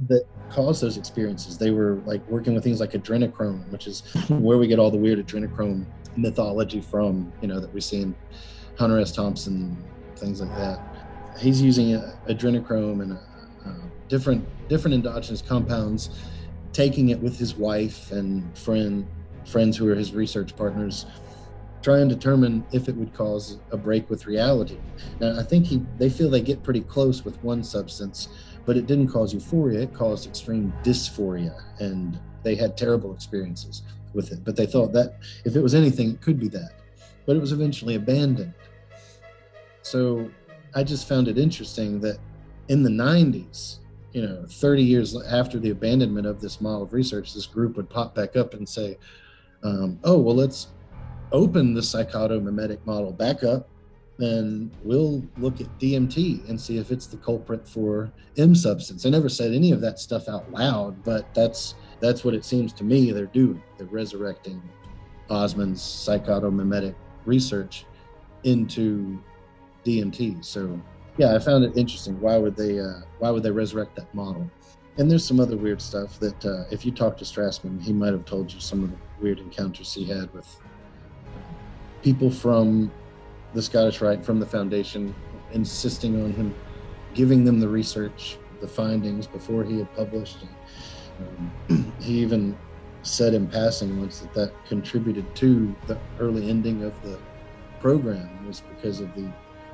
that caused those experiences. They were like working with things like adrenochrome, which is where we get all the weird adrenochrome mythology from, that we see in Hunter S. Thompson, things like that. He's using adrenochrome and different endogenous compounds, taking it with his wife and friends who are his research partners, try and determine if it would cause a break with reality. Now, I think they feel they get pretty close with one substance, but it didn't cause euphoria. It caused extreme dysphoria, and they had terrible experiences with it. But they thought that if it was anything, it could be that. But it was eventually abandoned. So I just found it interesting that in the 90s, 30 years after the abandonment of this model of research, this group would pop back up and say, oh, well, let's open the psychotomimetic model back up and we'll look at DMT and see if it's the culprit for M substance. I never said any of that stuff out loud, but that's what it seems to me they're doing. They're resurrecting Osmond's psychotomimetic research into DMT. So yeah, I found it interesting. Why would they resurrect that model? And there's some other weird stuff that if you talk to Strassman, he might have told you some of the weird encounters he had with people from the Scottish Rite, from the Foundation, insisting on him giving them the research, the findings before he had published. He even said in passing once that contributed to the early ending of the program, was because of the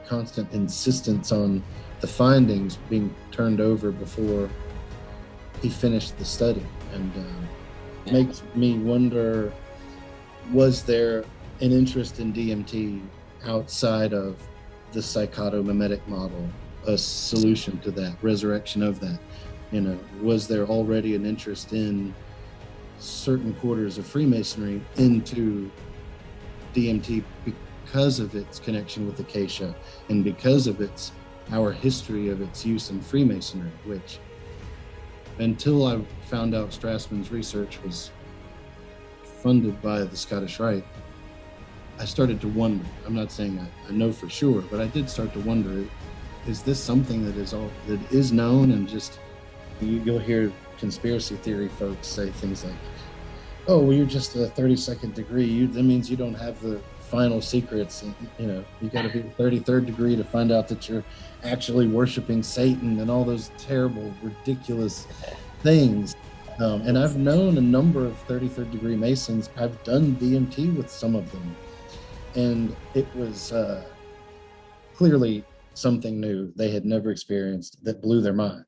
constant insistence on the findings being turned over before he finished the study. And makes me wonder, was there an interest in DMT outside of the psychotomimetic model, a solution to that, resurrection of that? Was there already an interest in certain quarters of Freemasonry into DMT because of its connection with Acacia and because of our history of its use in Freemasonry, which, until I found out Strassman's research was funded by the Scottish Rite, I started to wonder. I'm not saying I know for sure, but I did start to wonder, is this something that is known? And just, you'll hear conspiracy theory folks say things like, oh, well, you're just a 32nd degree. That means you don't have the final secrets. And, you got to be a 33rd degree to find out that you're actually worshiping Satan and all those terrible, ridiculous things. And I've known a number of 33rd degree Masons. I've done DMT with some of them. And it was clearly something new they had never experienced that blew their mind.